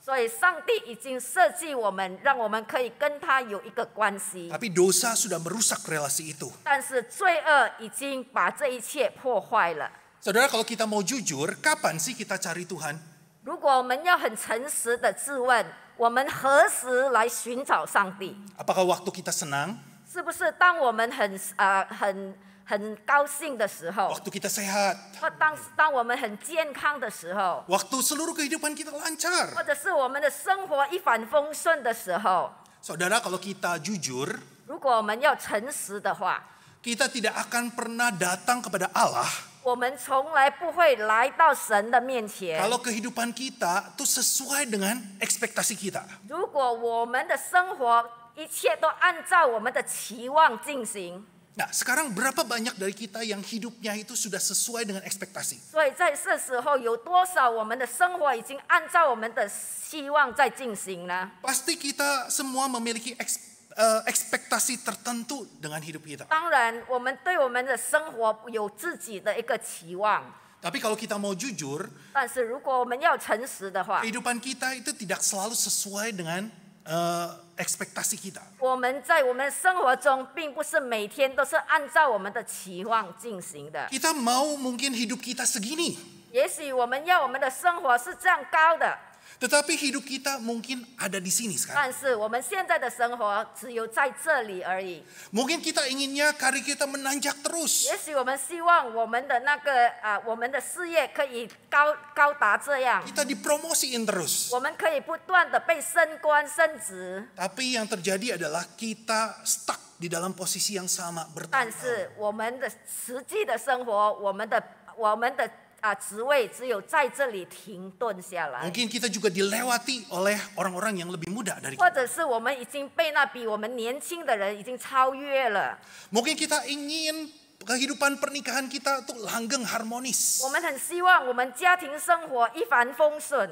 所以上帝已经设计我们，让我们可以跟他有一个关系。 Tapi dosa sudah merusak relasi itu. 但是罪恶已经把这一切破坏了。 Saudara, kalau kita mau jujur, kapan sih kita cari Tuhan? 如果我们要很诚实的自问，我们何时来寻找上帝？ Apakah waktu kita senang? 是不是当我们很高兴的时候， Waktu kita sehat? 或当我们很健康的时候， Waktu seluruh kehidupan kita lancar? 或者是我们的生活一帆风顺的时候？ Saudara, kalau kita jujur, 如果我们要诚实的话， kita tidak akan pernah datang kepada Allah 我们从来不会来到神的面前。 kalau kehidupan kita itu sesuai dengan ekspektasi kita. 如果我们的生活一切都按照我们的期望进行， Nah, sekarang berapa banyak dari kita yang hidupnya itu sudah sesuai dengan ekspektasi? 所以在这时候有多少我们的生活已经按照我们的希望在进行呢？ Pasti kita semua memiliki ekspektasi tertentu dengan hidup kita. 当然，我们对我们的生活有自己的一个期望。 Tapi kalau kita mau jujur, 但是如果我们要诚实的话， kehidupan kita itu tidak selalu sesuai dengan ekspektasi kita. 我们在我们的生活中，并不是每天都是按照我们的期望进行的。 Kita mau mungkin hidup kita segini, 也许我们要我们的生活是这样高的， tetapi hidup kita mungkin ada di sini sekarang. 但是我们现在的生活只有在这里而已。 Mungkin kita inginnya karir kita menanjak terus. 也许我们希望我们的我们的事业可以高达这样， Kita dipromosiin terus. 我们可以不断的被升官升职， Tapi yang terjadi adalah kita stuck di dalam posisi yang sama 但 bertahun-tahun. 是我们的实际的生活，我们的职位只有在这里停顿下来， Mungkin kita juga dilewati oleh orang-orang yang lebih muda dari 或 kita. 者是我们已经被那比我们年轻的人已经超越了。 Mungkin kita ingin kehidupan pernikahan kita tuh langgeng harmonis. 我们很希望我们家庭生活一帆风顺，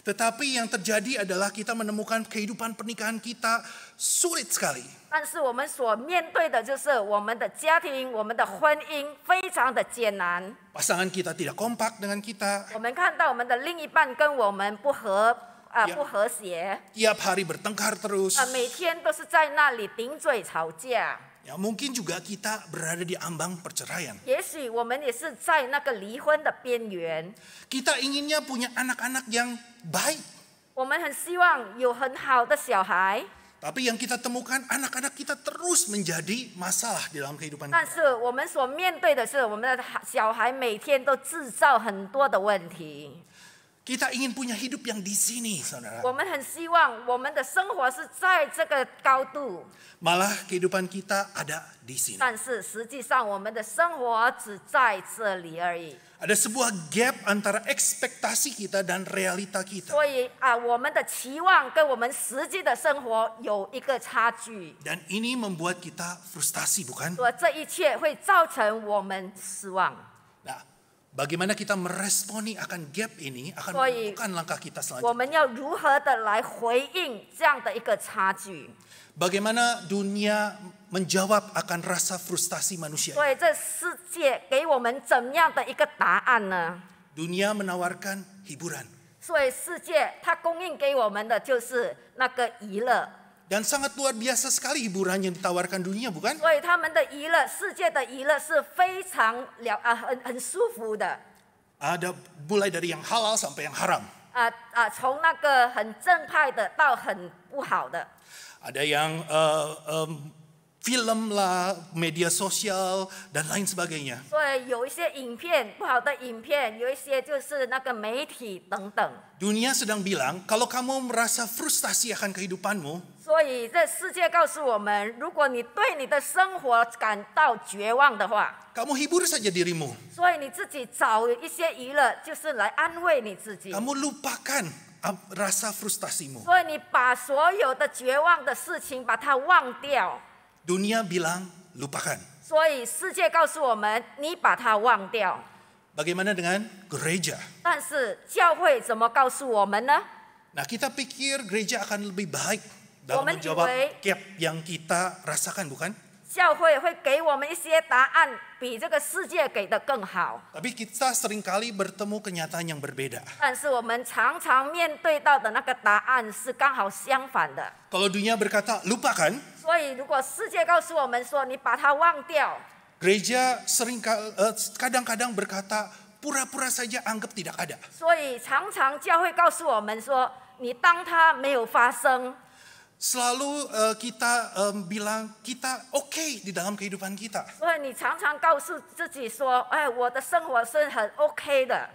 Tetapi yang terjadi adalah kita menemukan kehidupan pernikahan kita sulit sekali. 但是我们所面对的就是我们的家庭、我们的婚姻非常的艰难。 Pasangan kita tidak kompak dengan kita. 我们看到我们的另一半跟我们不和谐， Tiap hari bertengkar terus. 每天都是在那里顶嘴吵架。 Ya, mungkin juga kita berada di ambang perceraian. 也许我们也是在那个离婚的边缘。 Kita inginnya punya anak-anak yang baik. 我们很希望有很好的小孩， Tapi yang kita temukan anak-anak kita terus menjadi masalah di dalam kehidupan 但 kita. 是我们所面对的是，我们的小孩每天都制造很多的问题。 Kita ingin punya hidup yang di sini, saudara. 我们很希望我们的生活是在这个高度， Malah kehidupan kita ada di sini. 但是实际上我们的生活只在这里而已。 Ada sebuah gap antara ekspektasi kita dan realita kita. 所以我们的期望跟我们实际的生活有一个差距， Dan ini membuat kita frustasi, bukan? 所以这一切会造成我们失望。 Nah, bagaimana kita meresponi akan gap ini akan 所以 menentukan langkah kita 我 selanjutnya. 们要如何的来回应这样的一个差距？ Bagaimana dunia menjawab akan rasa frustasi manusia. 所以这世界给我们怎么样的一个答案呢？ Dunia menawarkan hiburan. 所以世界它供应给我们的就是那个娱乐， Dan sangat luar biasa sekali hiburan yang ditawarkan dunia, bukan? 所以他们的娱乐，世界的娱乐是非常很舒服的。 Ada mulai dari yang halal sampai yang haram. 从那个很正派的到很不好的。 Ada yang film lah, media sosial dan lain sebagainya. 所以有一些影片不好的影片，有一些就是那个媒体等等。 Dunia sedang bilang, kalau kamu merasa frustasi akan kehidupanmu, 所以这世界告诉我们，如果你对你的生活感到绝望的话， kamu hibur saja dirimu. 所以你自己找一些娱乐，就是来安慰你自己。 Kamu lupakan rasa frustasimu. 所以你把所有的绝望的事情把它忘掉。 Dunia bilang, lupakan. 所以世界告诉我们，你把它忘掉。 Bagaimana dengan gereja? 但是教会怎么告诉我们呢？ Nah, kita pikir gereja akan lebih baik dalam Woman menjawab iwe. gap yang kita rasakan, bukan? 教会会给我们一些答案，比这个世界给的更好。 Tapi kita seringkali bertemu kenyataan yang berbeda. 但是我们常常面对到的那个答案是刚好相反的。 Kalau dunia berkata, lupakan, 所以如果世界告诉我们说你把它忘掉， gereja kadang-kadang berkata, pura-pura saja anggap tidak ada. 所以常常教会告诉我们说，你当它没有发生。 Selalu kita bilang kita oke di dalam kehidupan kita. 所以你常常告诉自己说，哎，我的生活是很 OK 的。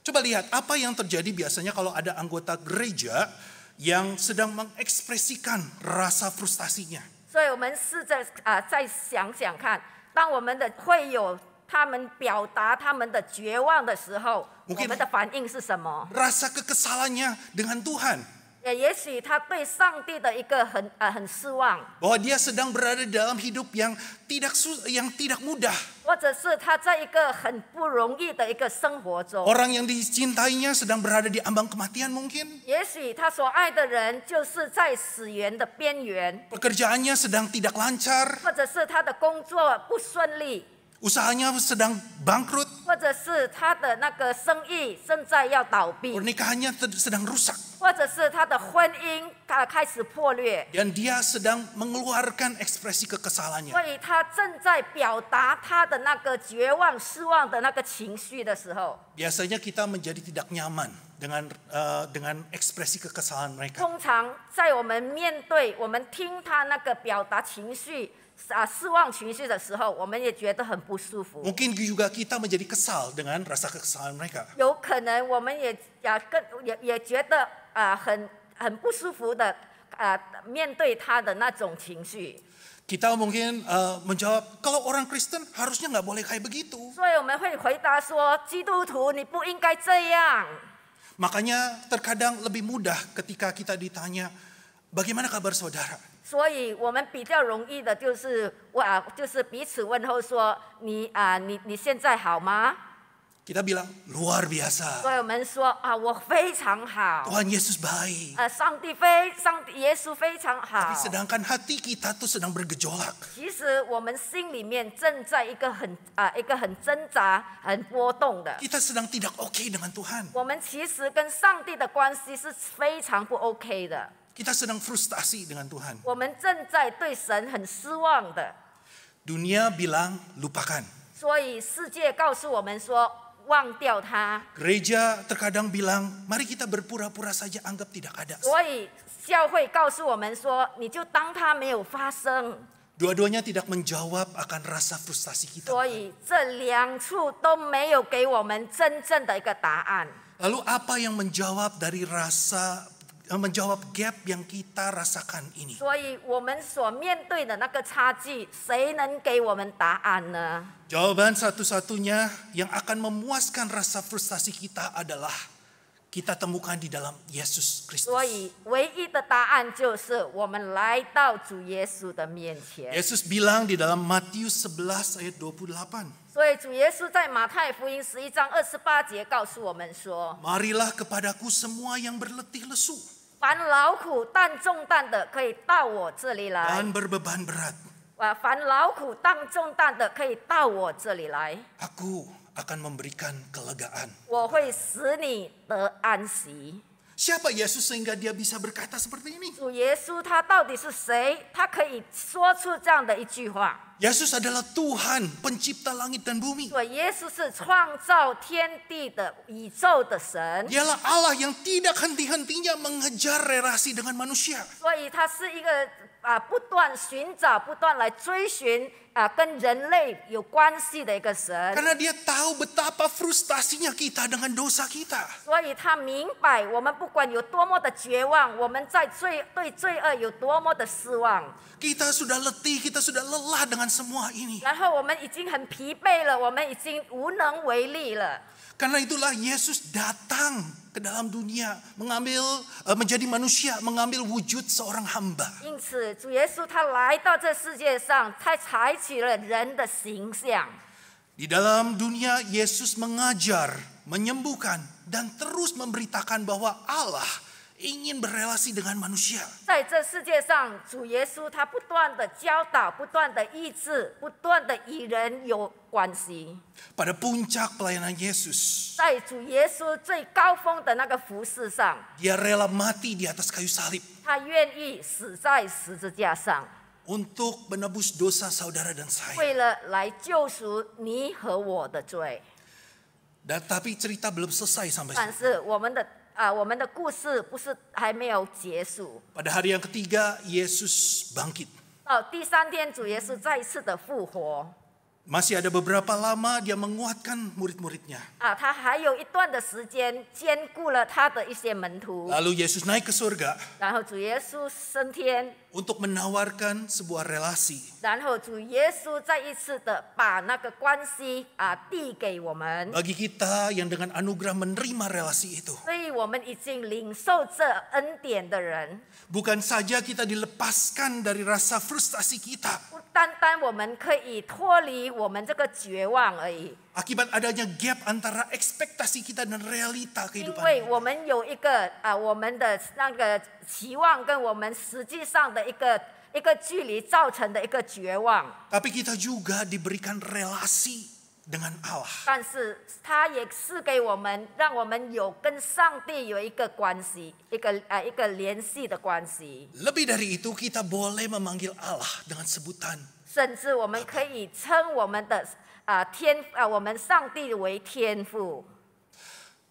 Coba lihat apa yang terjadi biasanya kalau ada anggota gereja yang sedang mengekspresikan rasa frustasinya. 所以我们试着再想想看，当我们的会友他们表达他们的绝望的时候，我 Mungkin 们的反应是什么？ Rasa kekesalannya dengan Tuhan. 也许他对上帝的一个很失望， Bahwa dia sedang berada di dalam hidup yang tidak mudah. 或者是他在一个很不容易的一个生活中。 Orang yang dicintainya sedang berada di ambang kematian mungkin. 也许他所爱的人就是在死缘的边缘， Pekerjaannya sedang tidak lancar. 或者是他的工作不顺利， Usahanya sedang bangkrut. 或者是他的那个生意正在要倒闭， Pernikahannya sedang rusak. 或者是他的婚姻开始破裂。 Dan dia sedang mengeluarkan ekspresi kekesalannya. 所以他正在表达他的那个绝望、失望的那个情绪的时候， Biasanya kita menjadi tidak nyaman dengan ekspresi kekesalan mereka. 通常在我们面对、我们听他那个表达情绪失望情绪的时候，我们也觉得很不舒服。 Mungkin juga kita menjadi kesal dengan rasa kekesalan mereka. 有可能我们也觉得很不舒服的面对他的那种情绪。 Kita mungkin menjawab, kalau orang Kristen harusnya nggak boleh kayak begitu. 所以我们会回答说，基督徒你不应该这样。 Makanya terkadang lebih mudah ketika kita ditanya, bagaimana kabar saudara? 所以我们比较容易的就是彼此问候说，你现在好吗？ Kita bilang luar biasa. 所以我们说啊，我非常好。 Tuhan Yesus baik. 耶稣非常 Tapi 好。 sedangkan hati kita tuh sedang bergejolak. 其实我们心里面正在一个很挣扎、很波动的。 Kita sedang tidak oke dengan Tuhan. 我们其实跟上帝的关系是非常不 OK 的。 Kita sedang frustasi dengan Tuhan. 我们正在对神很失望的。 Dunia bilang lupakan. 所以世界告诉我们说，忘掉它。 Gereja terkadang bilang, mari kita berpura-pura saja anggap tidak ada. 所以教会告诉我们说，你就当它没有发生。 Dua-duanya tidak menjawab akan rasa frustasi kita. 所以这两处都没有给我们真正的一个答案。 Lalu apa yang menjawab dari menjawab gap yang kita rasakan ini? 所以我们所面对的那个差距，谁能给我们答案呢？ Jawaban satu-satunya yang akan memuaskan rasa frustasi kita adalah kita temukan di dalam Yesus 所 Kristus. 以唯一的答案就是我们来到主耶稣的面前。 Yesus bilang di dalam Matius 11 ayat 28. 所以主耶稣在马太福音11章28节告诉我们说： Marilah kepadaku semua yang berletih lesu 凡劳苦担重担的，可以到我这里来。 dan berbeban berat. 凡劳苦担重担的，可以到我这里来， Aku akan memberikan kelegaan. 我会使你得安息。 Siapa Yesus sehingga dia bisa berkata seperti ini? 主耶稣他到底是谁？他可以说出这样的一句话。 Yesus adalah Tuhan, pencipta langit dan bumi. 所以耶稣是创造天地的宇宙的神， Dialah Allah yang tidak henti-hentinya mengejar relasi dengan manusia. 所以他是一个不断寻找、不断来追寻跟人类有关系的一个神。 Karena dia tahu betapa frustasinya kita dengan dosa kita. 所以他明白我们不管有多么的绝望，我们在对罪恶有多么的失望， Kita sudah letih, kita sudah lelah dengan semua ini. 然后我们已经很疲惫了，我们已经无能为力了。 Karena itulah Yesus datang ke dalam dunia, menjadi manusia, mengambil wujud seorang hamba. 因此，主耶稣他来到这世界上，他采取了人的形象。 Di dalam dunia Yesus mengajar, menyembuhkan, dan terus memberitakan bahwa Allah ingin berelasi dengan manusia. 在这世界上，主耶稣他不断的教导，不断的医治，不断的与人有关系。 Pada puncak pelayanan Yesus, 在主耶稣最高峰的那个服事上， dia rela mati di atas kayu salib 他愿意死在十字架上， untuk menebus dosa saudara dan saya. 为了来救赎你和我的罪。 Tapi cerita belum selesai sampai 但 situ. 是我们的故事不是还没有结束。 Pada hari yang ketiga, Yesus bangkit. 到第三天，主耶稣再一次的复活。 Masih ada beberapa lama dia menguatkan murid-muridnya. 他还有一段的时间兼顾了他的一些门徒， Lalu Yesus naik ke surga 然后主耶稣升天， untuk menawarkan sebuah relasi. 然后主耶稣再一次的把那个关系递给我们， Bagi kita yang dengan anugerah menerima relasi itu. 所以我们已经领受这恩典的人， Bukan saja kita dilepaskan dari rasa frustasi kita 不单单我们可以脱离我们这个绝望而已， akibat adanya gap antara ekspektasi kita dan realita 因 kehidupan 为 kita. 我们有一个我们的那个期望跟我们实际上的一个距离造成的一个绝望。 Tapi kita juga diberikan relasi dengan Allah. 但是他也是给我们，让我们有跟上帝有一个关系，一个联系的关系。 Lebih dari itu, kita boleh memanggil Allah dengan sebutan 甚至我们可以称我们的我们上帝为天父。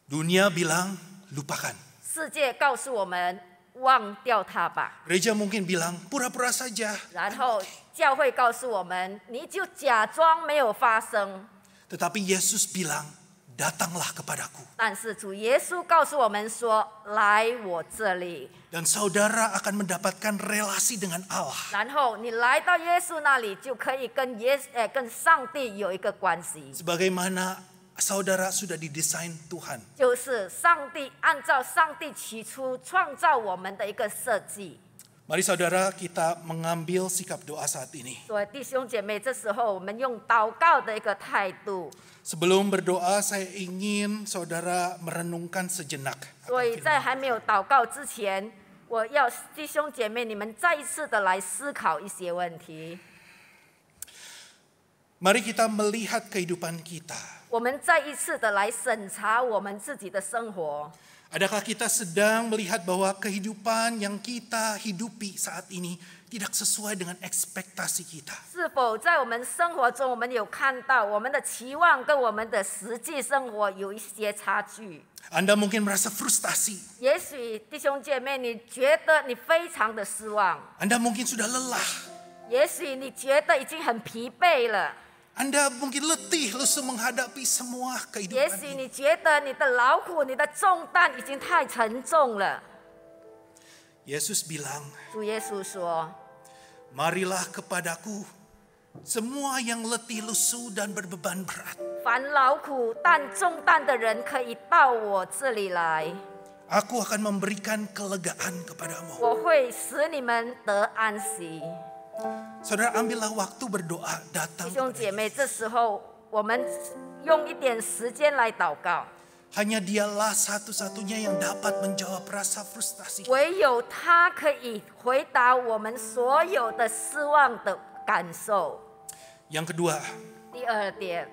dunia bilang lupakan. 世界告诉我们忘掉他吧， Gereja mungkin bilang pura-pura saja. 然后教会告诉我们，你就假装没有发生。 Tetapi Yesus bilang, datanglah kepadaku. 但是主耶稣告诉我们说：“来我这里。” Dan saudara akan mendapatkan relasi dengan Allah. 然后你来到耶稣那里，就可以跟上帝有一个关系。 Sebagaimana saudara sudah didesain Tuhan. 就是上帝按照上帝起初创造我们的一个设计， Mari saudara kita mengambil sikap doa saat ini. 所以弟兄姐妹，这时候我们用祷告的一个态度。 Sebelum berdoa saya ingin saudara merenungkan sejenak. 所以在还没有祷告之前，我要弟兄姐妹你们再一次的来思考一些问题。 Mari kita melihat kehidupan kita. 我们再一次的来审查我们自己的生活。 Adakah kita sedang melihat bahwa kehidupan yang kita hidupi saat ini tidak sesuai dengan ekspektasi kita? 是否在我们生活中，我们有看到我们的期望跟我们的实际生活有一些差距？ Anda mungkin merasa frustasi. 也许弟兄姐妹，你觉得你非常的失望， Anda mungkin sudah lelah. 也许你觉得已经很疲惫了， Anda mungkin letih lesu menghadapi semua 也 kehidupan 许 ini. 你觉得你的劳苦、你的重担已经太沉重了。 Yesus bilang, 主耶稣说 marilah kepadaku semua yang letih lesu dan berbeban berat. 凡劳苦但重担的人，可以到我这里来， Aku akan memberikan kelegaan kepadamu. 我会使你们得安息。 Saudara, ambillah waktu berdoa 弟 datang 兄 kepada 姐妹， Yesus. 这时候我们用一点时间来祷告， Hanya dialah satu-satunya yang dapat menjawab rasa frustasi. 唯有他可以回答我们所有的失望的感受。 Yang kedua, 第二点，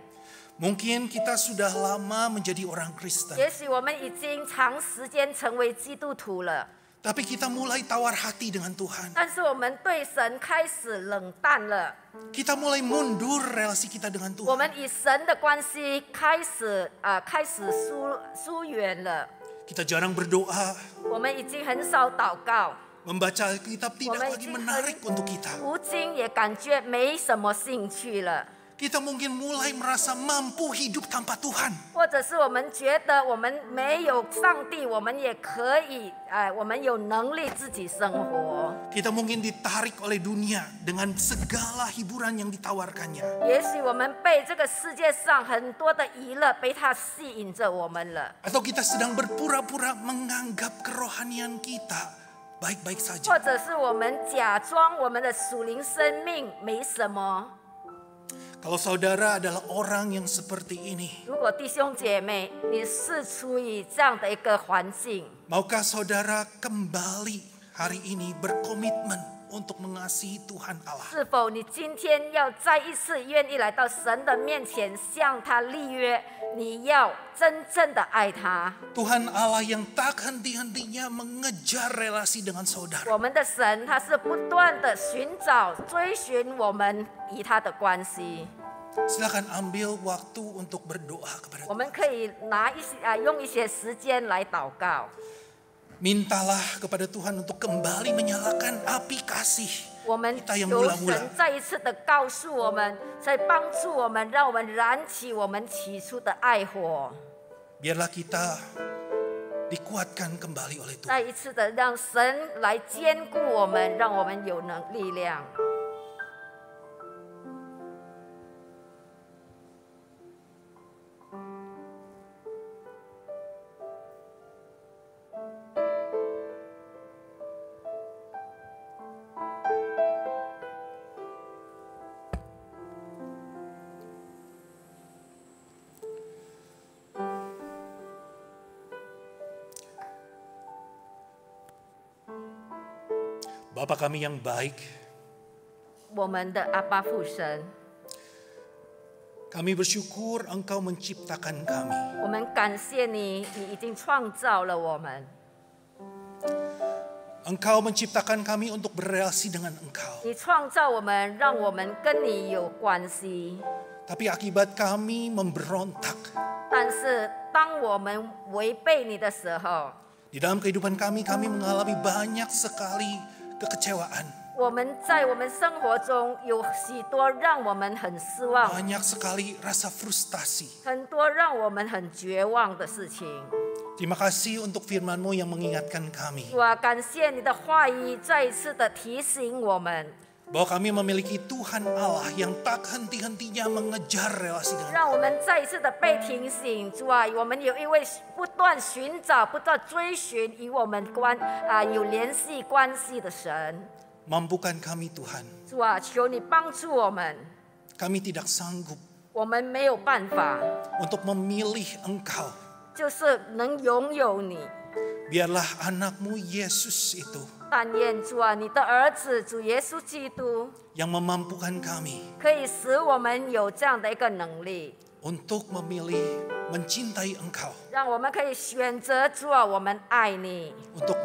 mungkin kita sudah lama menjadi orang Kristen. 也许我们已经长时间成为基督徒了， Tapi kita mulai tawar hati dengan Tuhan. 但是我们对神开始冷淡了， Kita mulai mundur relasi kita dengan 我 Tuhan. 们与神的关系开始疏远了， Kita jarang berdoa. 我们已经很少祷告， Membaca Alkitab tidak Woman lagi itu menarik untuk kita. 读经也感觉没什么兴趣了。 Kita mungkin mulai merasa mampu hidup tanpa Tuhan. 或者是我们觉得我们没有上帝，我们也可以，我们有能力自己生活。 Kita mungkin ditarik oleh dunia dengan segala hiburan yang ditawarkannya. 也许我们被这个世界上很多的娱乐被它吸引着我们了， Atau kita sedang berpura-pura menganggap kerohanian kita baik-baik 或 saja. 者是我们假装我们的属灵生命没什么。 Kalau saudara adalah orang yang seperti ini, 如果弟兄姐妹你是处于这样的一个环境， maukah saudara kembali hari ini berkomitmen untuk mengasihi Tuhan Allah? 是否你今天要再一次愿意来到神的面前，向他立约，你要真正的爱他？ Tuhan Allah yang tak henti-hentinya mengejar relasi dengan saudara. 我们的神他是不断的寻找、追寻我们与他的关系。 Silakan ambil waktu untuk berdoa kepada 我 Tuhan. 们可以用一些时间来祷告， Mintalah kepada Tuhan untuk kembali menyalakan api kasih 我们 kita yang 求 mula-mula. 神再一次的告诉我们，在帮助我们，让我们燃起我们起初的爱火， Biarlah kita dikuatkan kembali oleh Tuhan. 再一次的让神来坚固我们，让我们有力量。 Bapa kami yang baik, 我们的阿爸父神， kami bersyukur Engkau menciptakan kami. 我们感谢你，你已经创造了我们， Engkau menciptakan kami untuk berrelasi dengan Engkau. 你创造我们，让我们跟你有关系。 Tapi akibat kami memberontak, 但是当我们违背你的时候， di dalam kehidupan kami mengalami banyak sekali kekecewaan. 我们在我们生活中有许多让我们很失望， Banyak sekali rasa frustasi. 很多让我们很绝望的事情。 Terima kasih untuk firman-Mu yang mengingatkan kami. 主啊，感谢你的话语再一次的提醒我们， bahwa kami memiliki Tuhan Allah yang tak henti-hentinya mengejar relasi dengan 让我们再一次的被提醒，主啊，我们有一位不断寻找、不断追寻与我们有联系关系的神。 Mampukan kami Tuhan. 主啊，求你帮助我们， Kami tidak sanggup 我们没有办法， untuk memilih Engkau. 就是能拥有你。 Biarlah anak-Mu Yesus itu 但愿主啊，你的儿子主耶稣基督 yang memampukan kami 可以使我们有这样的一个能力， untuk memilih mencintai Engkau, 让我们可以选择主啊，我们爱你， untuk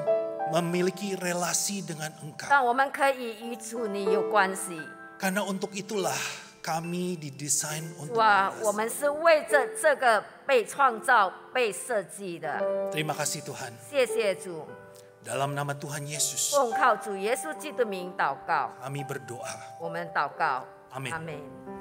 memiliki relasi dengan Engkau. 让我们可以与主你有关系。 Karena untuk itulah kami didesain 主 untuk 啊， relasi. 我们是为这个被创造、被设计的。 Terima kasih Tuhan. 谢谢主， Dalam nama Tuhan Yesus, 奉靠主耶稣基督的名祷告， kami berdoa. 我们祷告， Amin. 阿门。